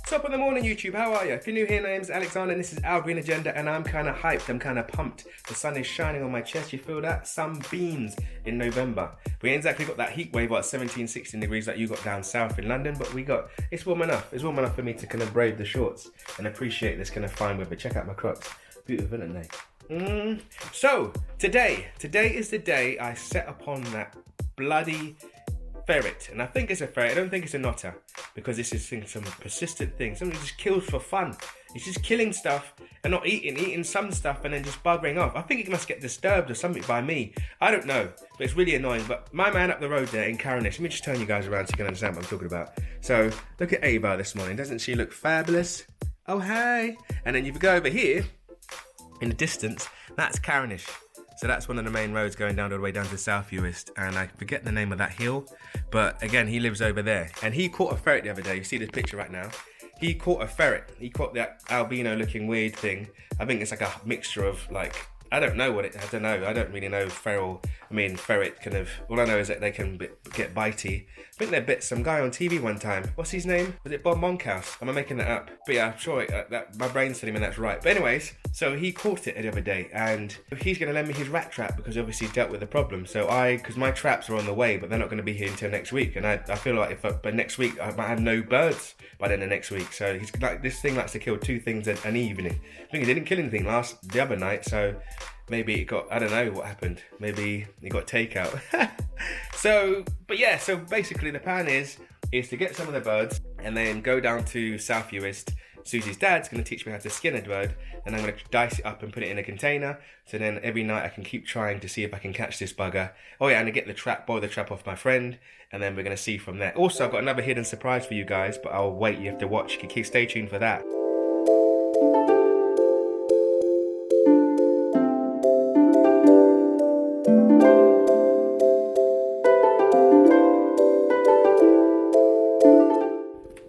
Top of the morning, YouTube. How are you? If you're new here, my name's Alexander and this is Our Green Agenda, and I'm kind of hyped. I'm kind of pumped. The sun is shining on my chest. You feel that? Sunbeams in November. We ain't exactly got that heat wave at 17, 16 degrees like you got down south in London, but it's warm enough. It's warm enough for me to kind of brave the shorts and appreciate this kind of fine weather. Check out my Crocs. Beautiful, isn't they? So, today is the day I set upon that bloody ferret, and I think it's a ferret. I don't think it's a knotter, because this is some persistent thing. Somebody just kills for fun. He's just killing stuff and not eating some stuff and then just buggering off. I think he must get disturbed or something by me. I don't know, but it's really annoying. But my man up the road there in Caronish, let me just turn you guys around so you can understand what I'm talking about. So look at Ava this morning. Doesn't she look fabulous? Oh, hey. And then you go over here in the distance, that's Caronish. So that's one of the main roads going down all the way down to SEAWEED, and I forget the name of that hill, but again, he lives over there. And he caught a ferret the other day. You see this picture right now. He caught a ferret. He caught that albino looking weird thing. I think it's like a mixture of like, I don't know. I don't really know ferret kind of, all I know is that they can get bitey. I think they bit some guy on TV one time. What's his name? Was it Bob Monkhouse? Am I making that up? But yeah, I'm sure that my brain's telling me that's right. But anyways, so he caught it the other day, and he's going to lend me his rat trap because obviously he dealt with the problem. So because my traps are on the way, but they're not going to be here until next week. And I feel like by next week, I might have no birds by the end of next week. So he's like, this thing likes to kill 2 things an evening. I think he didn't kill anything the other night, so maybe it got, I don't know what happened. Maybe he got takeout. So basically the plan is to get some of the birds and then go down to SEAWEED. Susie's dad's going to teach me how to skin a bird, and I'm going to dice it up and put it in a container. So then every night I can keep trying to see if I can catch this bugger. Oh yeah, and I get borrow the trap off my friend, and then we're going to see from there. Also, I've got another hidden surprise for you guys, but I'll wait. You have to watch. You can stay tuned for that.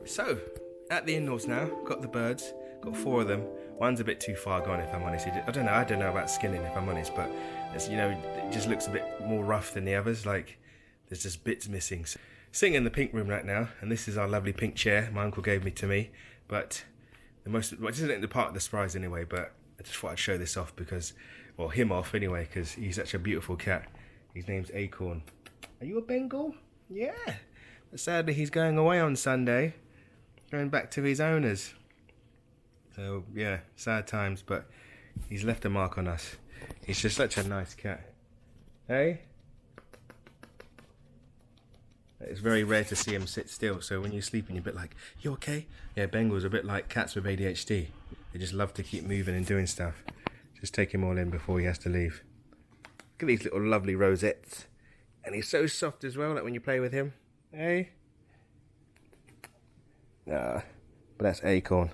So, at the in-laws now, got the birds, got 4 of them. One's a bit too far gone, if I'm honest. I don't know about skinning, if I'm honest, but it's, it just looks a bit more rough than the others. Like, there's just bits missing. So, sitting in the pink room right now, and this is our lovely pink chair my uncle gave me to me. But this isn't the part of the surprise anyway, but I just thought I'd show this off him off anyway, because he's such a beautiful cat. His name's Acorn. Are you a Bengal? Yeah. But sadly, he's going away on Sunday. Going back to his owners. So yeah, sad times, but he's left a mark on us. He's just such a nice cat. Hey? It's very rare to see him sit still, so when you're sleeping you're a bit like, you okay? Yeah, Bengals are a bit like cats with ADHD. They just love to keep moving and doing stuff. Just take him all in before he has to leave. Look at these little lovely rosettes. And he's so soft as well, like when you play with him. Hey? But that's Acorn.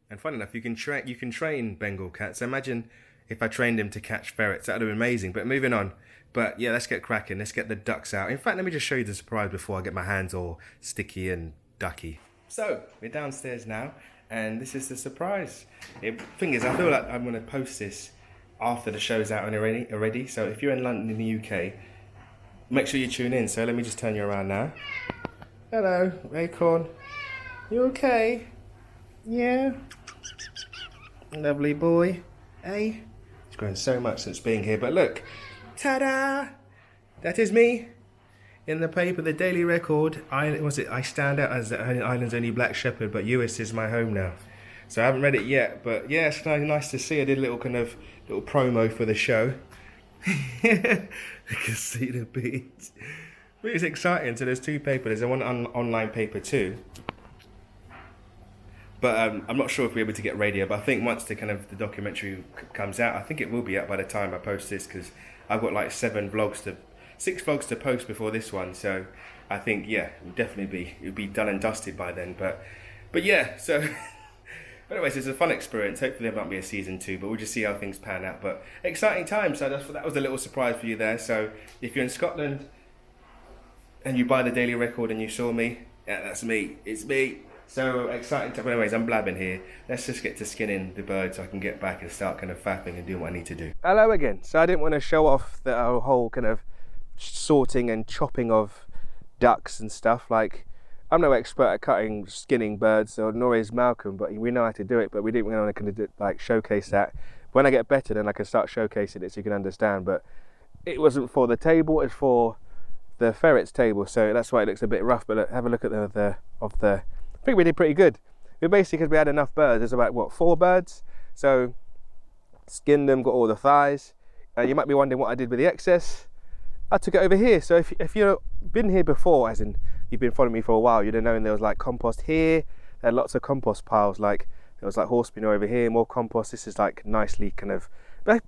And funny enough, you can train Bengal cats. Imagine if I trained him to catch ferrets. That would have been amazing. But moving on. But yeah, let's get cracking. Let's get the ducks out. In fact, let me just show you the surprise before I get my hands all sticky and ducky. So, we're downstairs now, and this is the surprise. Thing is, I feel like I'm going to post this after the show's out already. So if you're in London, in the UK, make sure you tune in. So let me just turn you around now. Hello, Acorn. You okay? Yeah? Lovely boy. Hey? He's grown so much since being here, but look. Ta-da! That is me. In the paper, the Daily Record, I stand out as Ireland's only black shepherd, but US is my home now. So I haven't read it yet, but yeah, it's nice to see. I did a little promo for the show. You can see the beads. But it's exciting. So there's 2 papers. There's one online paper too. But I'm not sure if we're able to get radio, but I think once the documentary comes out, I think it will be out by the time I post this, because I've got like 6 vlogs to post before this one. So I think, yeah, it'll be done and dusted by then. But yeah, so but anyways, it's a fun experience. Hopefully there might be a season 2, but we'll just see how things pan out. But exciting times. So that was a little surprise for you there. So if you're in Scotland and you buy the Daily Record and you saw me, yeah, that's me. It's me. So exciting time. But anyways, I'm blabbing here. Let's just get to skinning the bird so I can get back and start kind of fapping and doing what I need to do. Hello again. So I didn't want to show off the whole kind of sorting and chopping of ducks and stuff. Like, I'm no expert at skinning birds, nor is Malcolm, but we know how to do it, but we didn't want to like showcase that. When I get better, then I can start showcasing it so you can understand, but it wasn't for the table, it's for the ferret's table, so that's why it looks a bit rough. But look, have a look at I think we did pretty good. We basically, because we had enough birds, there's about what, 4 birds, so skinned them, got all the thighs. You might be wondering what I did with the excess. I took it over here. So if you've been here before, as in you've been following me for a while, you'd have known there was like compost here. There had lots of compost piles, like there was like horse manure over here, more compost. This is like nicely kind of,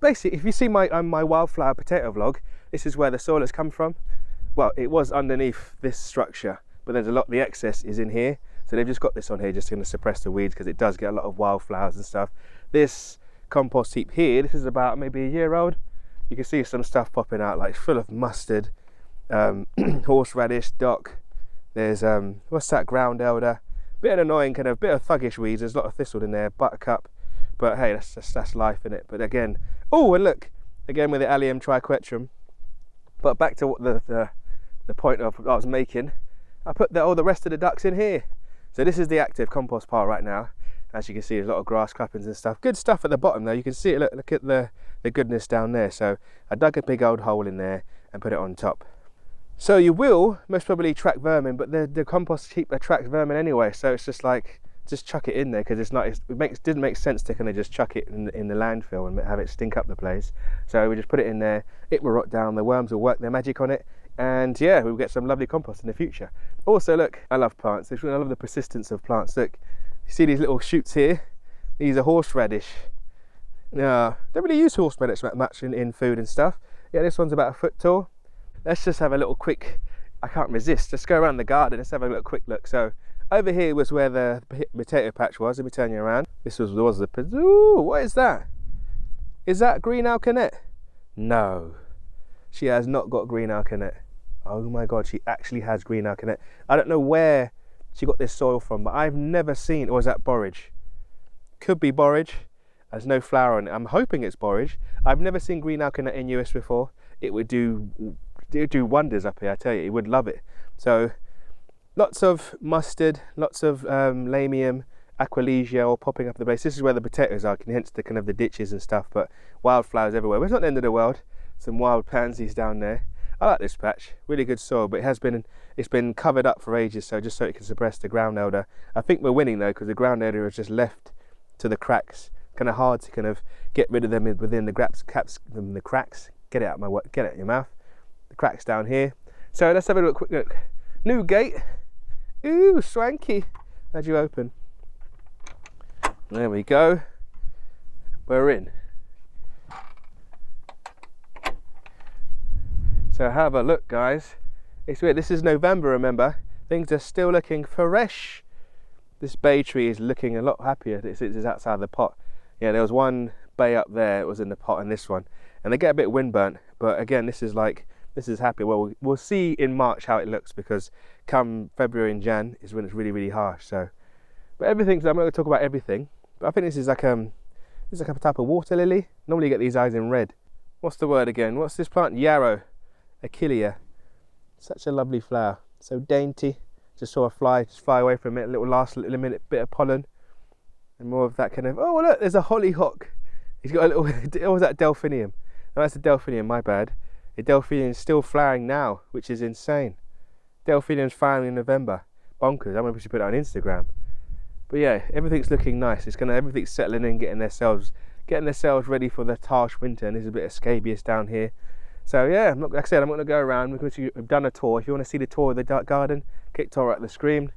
basically if you see my wildflower potato vlog, this is where the soil has come from. Well, it was underneath this structure, but there's a lot, the excess is in here. So they've just got this on here just going to suppress the weeds, because it does get a lot of wildflowers and stuff. This compost heap here, this is about maybe a year old. You can see some stuff popping out, like full of mustard, horseradish, dock. There's what's that, ground elder, bit of annoying, kind of bit of thuggish weeds. There's a lot of thistle in there, buttercup, but hey, that's life in it. But again, oh, and look again with the Allium triquetrum. But back to what the point of I was making, I put all the rest of the ducks in here. So this is the active compost pile right now. As you can see, there's a lot of grass clippings and stuff. Good stuff at the bottom though. You can see it. Look at the goodness down there. So I dug a big old hole in there and put it on top. So you will most probably attract vermin, but the compost heap attracts vermin anyway. So it's just like, just chuck it in there, because didn't make sense to kind of just chuck it in the landfill and have it stink up the place. So we just put it in there. It will rot down. The worms will work their magic on it. And yeah, we'll get some lovely compost in the future. Also, look, I love plants. I love the persistence of plants. Look, you see these little shoots here? These are horseradish. No, don't really use horseradish much in food and stuff. Yeah, this one's about 1 foot tall. Let's just have a little quick, I can't resist. Let's go around the garden. Let's have a little quick look. So over here was where the potato patch was. Let me turn you around. This was the, ooh, what is that? Is that green alkanet? No, she has not got green alkanet. Oh my God, she actually has green alkanet. I don't know where she got this soil from, but I've never seen, or is that borage? Could be borage. There's no flower on it. I'm hoping it's borage. I've never seen green alkanet in US before. It would do wonders up here, I tell you. It would love it. So lots of mustard, lots of lamium, aquilegia all popping up the base. This is where the potatoes are, hence the kind of the ditches and stuff, but wildflowers everywhere. But it's not the end of the world. Some wild pansies down there. I like this patch, really good soil, but it's been covered up for ages, so just so it can suppress the ground elder. I think we're winning though, because the ground elder is just left to the cracks. Kind of hard to kind of get rid of them within the cracks. Get it out get it out your mouth. The cracks down here. So let's have a quick look. New gate. Ooh, swanky. How'd you open? There we go. We're in. So have a look, guys. It's weird. This is November, remember. Things are still looking fresh. This bay tree is looking a lot happier. This is outside the pot. Yeah, there was one bay up there. It was in the pot, and this one. And they get a bit windburnt. But again, this is happy. Well, we'll see in March how it looks, because come February and Jan is when it's really, really harsh. So, but everything's. I'm not going to talk about everything. But I think this is like a type of water lily. Normally you get these eyes in red. What's the word again? What's this plant? Yarrow. Achillea. Such a lovely flower, so dainty. Just saw a fly just fly away from it. Last little minute bit of pollen, and more of that kind of. Oh look, there's a hollyhock. He's got a little. What was that, delphinium? No, that's a delphinium. My bad. The delphinium is still flowering now, which is insane. Delphinium's flowering in November. Bonkers. I wonder if we should put it on Instagram. But yeah, everything's looking nice. Everything's settling in, getting themselves ready for the harsh winter. And there's a bit of scabious down here. So yeah, like I said, I'm not going to go around. We've done a tour. If you want to see the tour of the garden, click tour at the screen.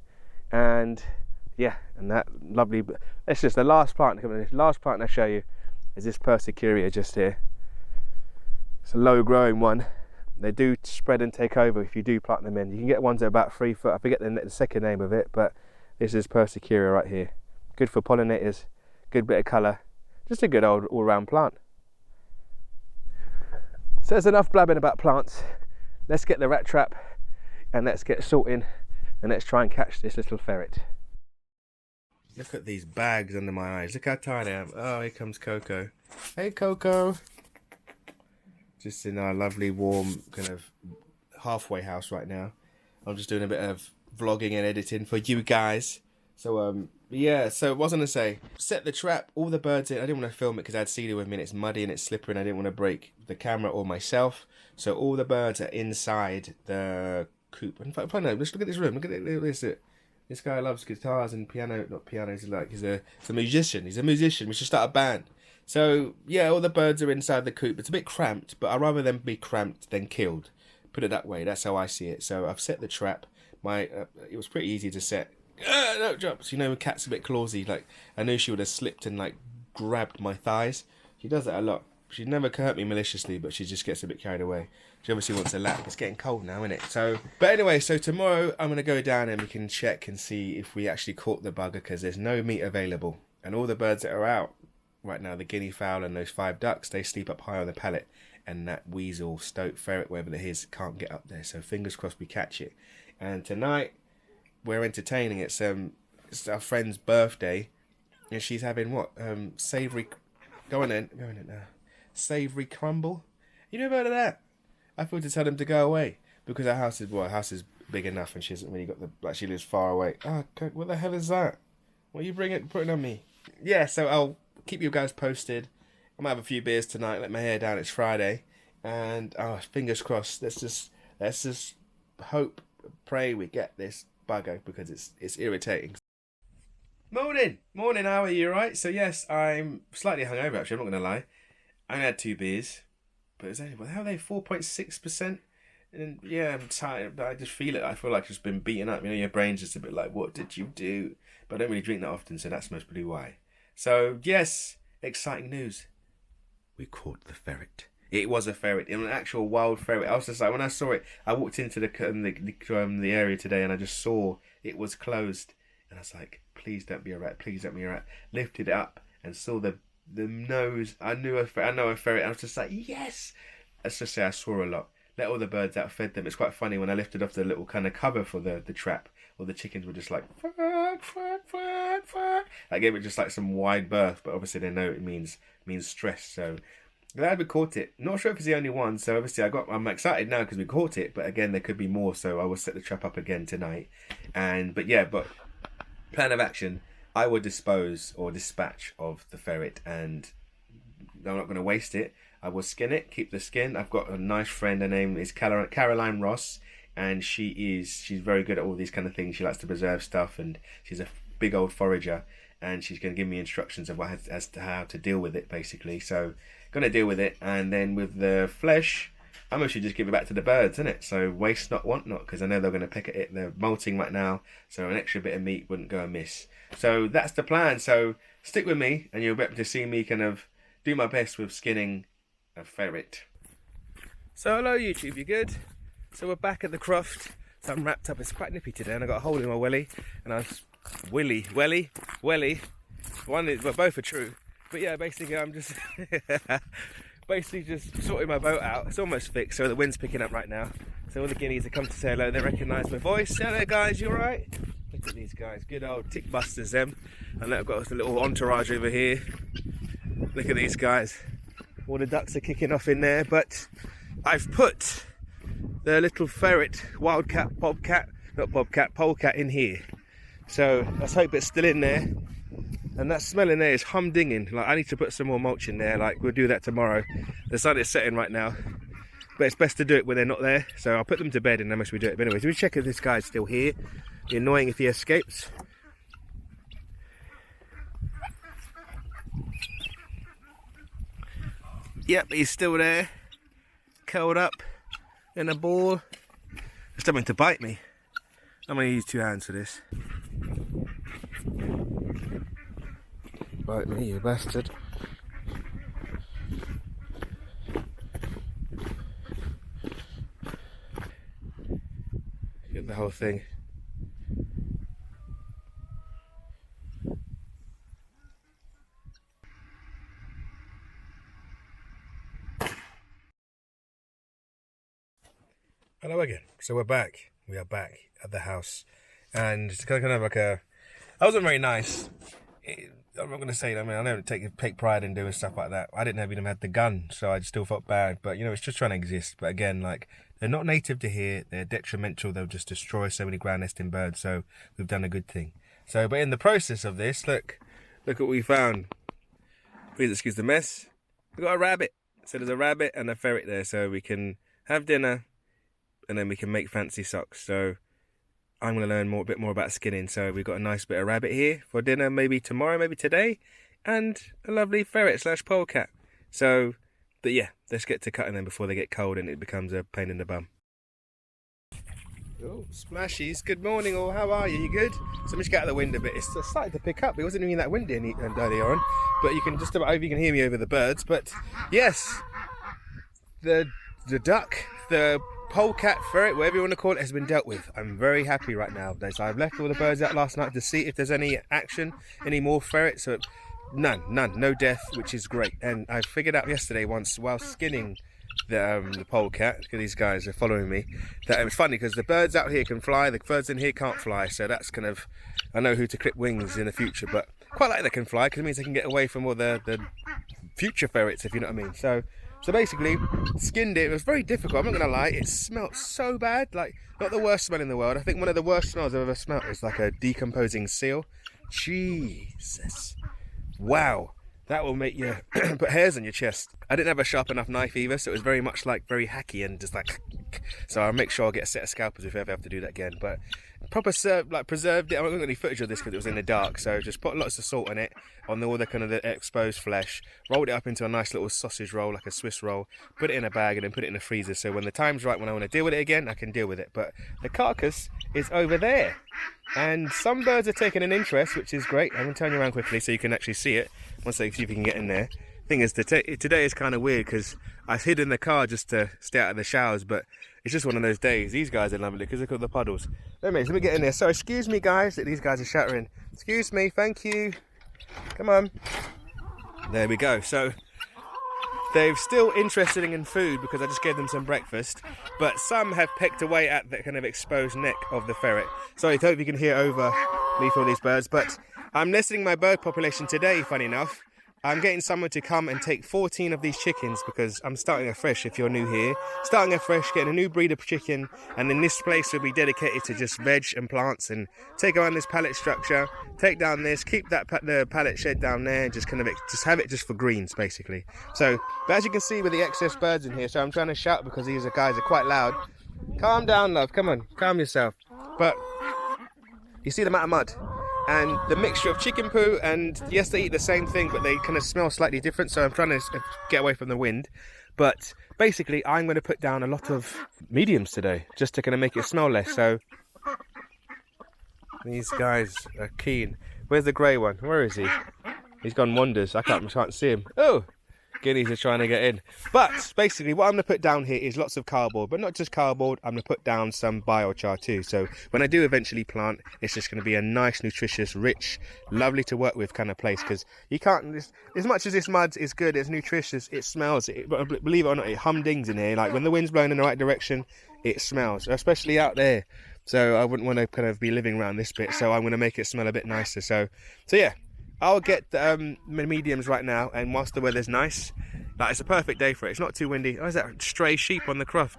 And yeah, and that lovely. It's just the last plant. The last plant I show you is this Persicuria just here. It's a low growing one. They do spread and take over if you do plant them in. You can get ones that are about 3 foot. I forget the second name of it, but this is Persicuria right here. Good for pollinators. Good bit of colour. Just a good old all-round plant. So there's enough blabbing about plants. Let's get the rat trap and let's get sorting, and let's try and catch this little ferret. Look at these bags under my eyes. Look how tired I am. Oh, here comes Coco. Hey Coco. Just in our lovely warm kind of halfway house right now. I'm just doing a bit of vlogging and editing for you guys. So yeah, so what was I gonna say? Set the trap, all the birds in. I didn't want to film it because I had Celia with me and it's muddy and it's slippery and I didn't want to break the camera or myself. So all the birds are inside the coop. In fact, no, let's look at this room. Look at it. This guy loves guitars and piano. Not pianos. He's a musician. He's a musician. We should start a band. So yeah, all the birds are inside the coop. It's a bit cramped, but I'd rather them be cramped than killed. Put it that way. That's how I see it. So I've set the trap. It was pretty easy to set. No jumps. You know, when cat's a bit clawsy. Like I knew she would have slipped and like grabbed my thighs. She does that a lot. She'd never hurt me maliciously, but she just gets a bit carried away. She obviously wants a lap. It's getting cold now, isn't it? So, but anyway, so tomorrow I'm gonna go down and we can check and see if we actually caught the bugger because there's no meat available and all the birds that are out right now, the guinea fowl and those 5 ducks, they sleep up high on the pallet, and that weasel, stoat, ferret, whatever it is, can't get up there. So fingers crossed we catch it. And tonight we're entertaining. It's our friend's birthday, and she's having what? Savoury. Go on then. Savoury crumble. You never heard of that? I thought to tell them to go away because our house is big enough, and she hasn't really got she lives far away. Oh, God, what the hell is that? What are you putting on me? Yeah, so I'll keep you guys posted. I might have a few beers tonight. Let my hair down. It's Friday, and fingers crossed. Let's just hope, pray we get this bugger because it's irritating. Morning. How are you? Right. So yes, I'm slightly hungover. Actually, I'm not gonna lie. I only had 2 beers, but it was only how are they 4.6%. And yeah, I'm tired, but I just feel it. I feel like I've just been beaten up. You know, your brain's just a bit like, what did you do? But I don't really drink that often, so that's most probably why. So yes, exciting news. We caught the ferret. It was a ferret, an actual wild ferret. I was just like, when I saw it, I walked into the area today, and I just saw it was closed, and I was like, please don't be a rat. Please don't be a rat. Lifted it up and saw the nose. I know a ferret. I was just like, yes. Let's just say I saw a lot. Let all the birds out, fed them. It's quite funny when I lifted off the little kind of cover for the trap. All the chickens were just like, I gave it just like some wide berth, but obviously they know it means stress. So glad we caught it. Not sure if it's the only one. So obviously I'm excited now because we caught it. But again, there could be more. So I will set the trap up again tonight. But plan of action. I will dispose or dispatch of the ferret, and I'm not going to waste it. I will skin it, keep the skin. I've got a nice friend. Her name is Caroline Ross, and she's very good at all these kind of things. She likes to preserve stuff, and she's a big old forager, and she's going to give me instructions of as to how to deal with it, basically. So, going to deal with it, and then with the flesh, I'm going to just give it back to the birds, isn't it? So waste not, want not, because I know they're going to pick at it. They're molting right now, so an extra bit of meat wouldn't go amiss. So that's the plan. So stick with me, and you'll be able to see me kind of do my best with skinning a ferret. So hello YouTube, you good? So we're back at the croft. So I'm wrapped up. It's quite nippy today, and I got a hole in my welly, and I was welly. One is, well, both are true. But yeah, basically I'm just just sorting my boat out. It's almost fixed, so the wind's picking up right now. So all the guineas have come to say hello. They recognise my voice. Hello guys, you alright? Look at these guys, good old tick busters them. And I've got a little entourage over here. Look at these guys. All the ducks are kicking off in there, but I've put the little ferret, polecat in here. So let's hope it's still in there. And that smell in there is humdinging. Like I need to put some more mulch in there. Like we'll do that tomorrow. The sun is setting right now, but it's best to do it when they're not there. So I'll put them to bed and then we do it. But anyways, we check if this guy's still here. Be annoying if he escapes. Yep, he's still there, curled up in a ball. It's something to bite me. I'm going to use 2 hands for this. Bite me, you bastard. Get the whole thing. Hello again. So we're back. We are back at the house, and it's kind of like I wasn't very nice. I'm not going to say that. I mean, I don't take pride in doing stuff like that. I didn't even have the gun, so I still felt bad. But you know, it's just trying to exist. But again, like They're not native to here. They're detrimental. They'll just destroy so many ground nesting birds. So we've done a good thing. So, but in the process of this, look what we found. Please excuse the mess. We've got a rabbit. So there's a rabbit and a ferret there. So we can have dinner and then we can make fancy socks. So I'm going to learn a bit more about skinning. So we've got a nice bit of rabbit here for dinner, maybe tomorrow, maybe today. And a lovely ferret / polecat. So, but yeah, let's get to cutting them before they get cold and it becomes a pain in the bum. Oh, splashies. Good morning all. How are you? You good? So I'm just get out of the wind a bit. It's starting to pick up. It wasn't even that windy earlier on, but you can just about, you can hear me over the birds. But yes, the duck, the polecat, ferret, whatever you want to call it, has been dealt with. I'm very happy right now. So I've left all the birds out last night to see if there's any action, any more ferrets. So none, no death, which is great. And I figured out yesterday once while skinning the polecat, because these guys are following me, that it was funny because the birds out here can fly, the birds in here can't fly. So that's kind of, I know who to clip wings in the future, but quite like they can fly because it means they can get away from all the future ferrets, if you know what I mean. So basically, skinned it. It was very difficult, I'm not gonna lie. It smelled so bad, like not the worst smell in the world. I think one of the worst smells I've ever smelled is like a decomposing seal. Jesus, wow, that will make you put hairs on your chest. I didn't have a sharp enough knife either, so it was very much like very hacky and just like. So I'll make sure I get a set of scalpels if I ever have to do that again. But proper preserved it. I haven't got any footage of this because it was in the dark. So just put lots of salt on it, on all the kind of the exposed flesh. Rolled it up into a nice little sausage roll, like a Swiss roll. Put it in a bag and then put it in the freezer. So when the time's right, when I want to deal with it again, I can deal with it. But the carcass is over there, and some birds are taking an interest, which is great. I'm gonna turn you around quickly so you can actually see it. Once I see if you can get in there. Thing is, today is kind of weird because I hid in the car just to stay out of the showers, but it's just one of those days. These guys are lovely because look at the puddles. Let me get in there. So excuse me guys that these guys are shattering. Excuse me, thank you. Come on. There we go. So they're still interested in food because I just gave them some breakfast, but some have pecked away at the kind of exposed neck of the ferret. Sorry, I hope you can hear over me for all these birds, but I'm nesting my bird population today, funny enough. I'm getting someone to come and take 14 of these chickens because I'm starting afresh if you're new here. Starting afresh, getting a new breed of chicken, and then this place will be dedicated to just veg and plants, and take around this pallet structure, take down this, keep the pallet shed down there, and just kind of just have it just for greens basically. So, but as you can see with the excess birds in here, so I'm trying to shout because these guys are quite loud. Calm down, love, come on, calm yourself. But you see the amount of mud? And the mixture of chicken poo, and yes, they eat the same thing, but they kind of smell slightly different. So I'm trying to get away from the wind. But basically, I'm going to put down a lot of mediums today, just to kind of make it smell less. So these guys are keen. Where's the grey one? Where is he? He's gone wanders. I can't see him. Oh, guineas are trying to get in. But basically what I'm going to put down here is lots of cardboard, but not just cardboard. I'm going to put down some biochar too. So when I do eventually plant, it's just going to be a nice, nutritious, rich, lovely to work with kind of place, because you can't, as much as this mud is good, it's nutritious, it smells, believe it or not, it humdings in here. Like when the wind's blowing in the right direction, it smells, especially out there. So I wouldn't want to kind of be living around this bit, so I'm going to make it smell a bit nicer. So yeah, I'll get the mediums right now, and whilst the weather's nice, like it's a perfect day for it. It's not too windy. Oh, is that stray sheep on the croft?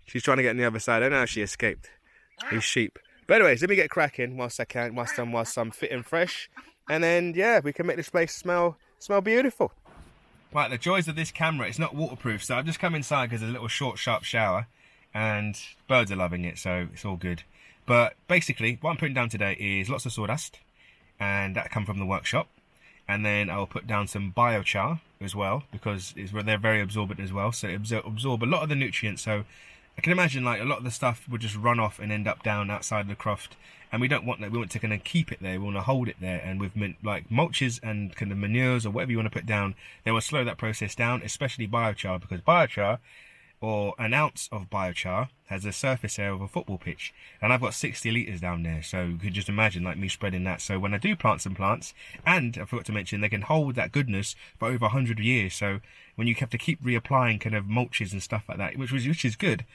She's trying to get on the other side. I don't know how she escaped. These sheep. But anyways, let me get cracking whilst I can, whilst I'm fit and fresh, and then yeah, we can make this place smell beautiful. Right, the joys of this camera, it's not waterproof, so I've just come inside because there's a little short, sharp shower, and birds are loving it, so it's all good. But basically, what I'm putting down today is lots of sawdust, and that come from the workshop, and then I'll put down some biochar as well because they're very absorbent as well, so it absorb a lot of the nutrients. So I can imagine like a lot of the stuff would just run off and end up down outside the croft, and we don't want that. We want to kind of keep it there, we want to hold it there, and with like mulches and kind of manures or whatever you want to put down, they will slow that process down, especially biochar, because biochar, or an ounce of biochar, has a surface area of a football pitch, and I've got 60 litres down there, so you could just imagine like me spreading that. So when I do plant some plants, and I forgot to mention, they can hold that goodness for over 100 years, so when you have to keep reapplying kind of mulches and stuff like that, which is good,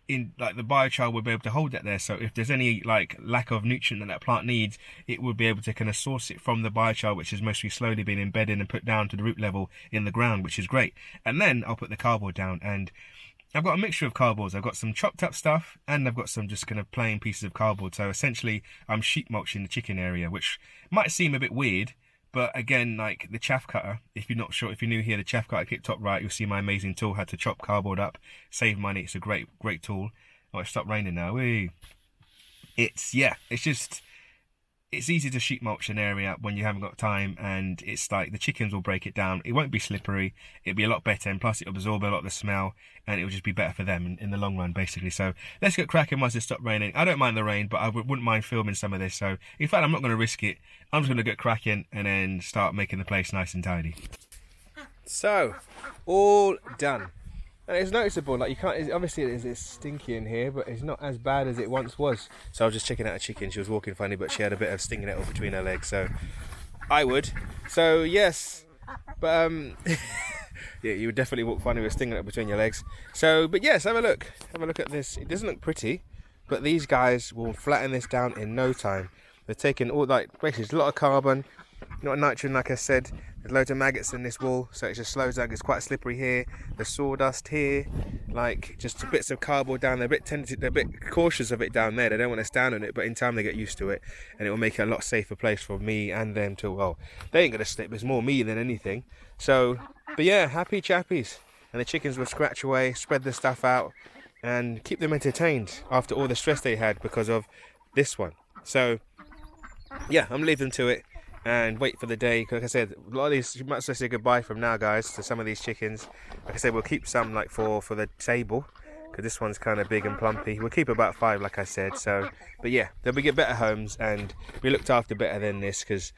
in like the biochar will be able to hold that there, so if there's any like lack of nutrient that plant needs, it will be able to kind of source it from the biochar, which has mostly slowly been embedded and put down to the root level in the ground, which is great. And then I'll put the cardboard down, and I've got a mixture of cardboards. I've got some chopped up stuff and I've got some just kind of plain pieces of cardboard. So essentially I'm sheet mulching the chicken area, which might seem a bit weird, but again, like the chaff cutter, if you're not sure, if you're new here, the chaff cutter, click top right, you'll see my amazing tool, how to chop cardboard up, save money. It's a great tool. Oh, it stopped raining now. Whee. It's just, it's easy to sheet mulch an area when you haven't got time, and it's like the chickens will break it down. It won't be slippery. It'll be a lot better, and plus it'll absorb a lot of the smell, and it'll just be better for them in the long run, basically. So let's get cracking once it stops raining. I don't mind the rain, but I wouldn't mind filming some of this. So in fact, I'm not going to risk it. I'm just going to get cracking and then start making the place nice and tidy. So, all done. And it's noticeable, like you can't, obviously it's stinky in here, but it's not as bad as it once was. So I was just checking out a chicken, she was walking funny, but she had a bit of stinging nettle between her legs, so I would. So yes, but yeah, you would definitely walk funny with stinging nettle between your legs. So, but yes, have a look at this. It doesn't look pretty, but these guys will flatten this down in no time. They're taking all, like, basically it's a lot of carbon, not nitrogen, like I said. There's loads of maggots in this wool, so it just slows down. It's quite slippery here. The sawdust here, like just bits of cardboard down there. They're a bit cautious of it down there. They don't want to stand on it, but in time they get used to it, and it will make it a lot safer place for me and them to. Well, they ain't gonna slip. It's more me than anything. So, but yeah, happy chappies. And the chickens will scratch away, spread the stuff out, and keep them entertained after all the stress they had because of this one. So, yeah, I'm leaving them to it. And wait for the day, like I said, a lot of these, you might as well say goodbye from now, guys, to some of these chickens. Like I said, we'll keep some like for the table, because this one's kind of big and plumpy. We'll keep about 5, like I said. So, but yeah, they'll get better homes, and we looked after better than this, because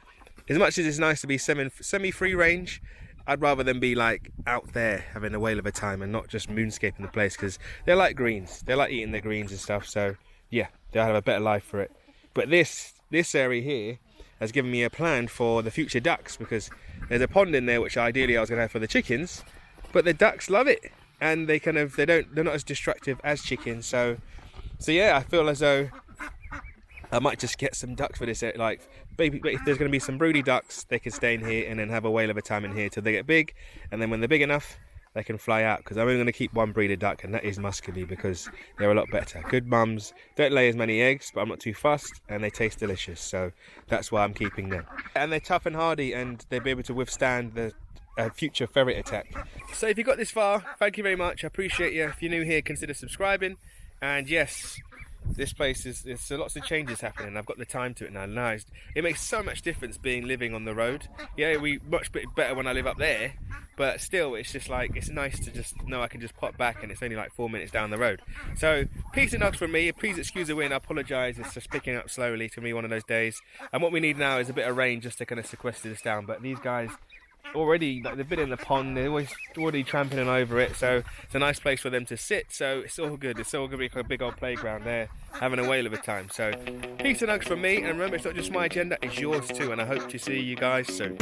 as much as it's nice to be semi-free range, I'd rather them be like out there having a whale of a time and not just moonscaping the place, because they like greens. They like eating their greens and stuff. So yeah, they'll have a better life for it. But this area here has given me a plan for the future ducks, because there's a pond in there which ideally I was going to have for the chickens, but the ducks love it, and they're not as destructive as chickens. So yeah, I feel as though I might just get some ducks for this. Like, maybe if there's going to be some broody ducks, they can stay in here and then have a whale of a time in here till they get big, and then when they're big enough, they can fly out, because I'm only going to keep one breed of duck, and that is muscovy, because they're a lot better. Good mums, don't lay as many eggs, but I'm not too fussed, and they taste delicious, so that's why I'm keeping them. And they're tough and hardy, and they'll be able to withstand the future ferret attack. So if you got this far, thank you very much. I appreciate you. If you're new here, consider subscribing. And yes, this place there's lots of changes happening. I've got the time to it now. Nice. It makes so much difference living on the road. Yeah, we much better when I live up there, but still, it's just like, it's nice to just know I can just pop back and it's only like 4 minutes down the road. So peace and hugs from me. Please excuse the wind. I apologise. It's just picking up slowly. To me, one of those days. And what we need now is a bit of rain just to kind of sequester this down. But these guys already, like, they've been in the pond, they're already tramping over it, so it's a nice place for them to sit. So it's all good. It's all gonna be like a big old playground there, having a whale of a time. So peace and hugs from me, and remember, it's not just my agenda, it's yours too, and I hope to see you guys soon.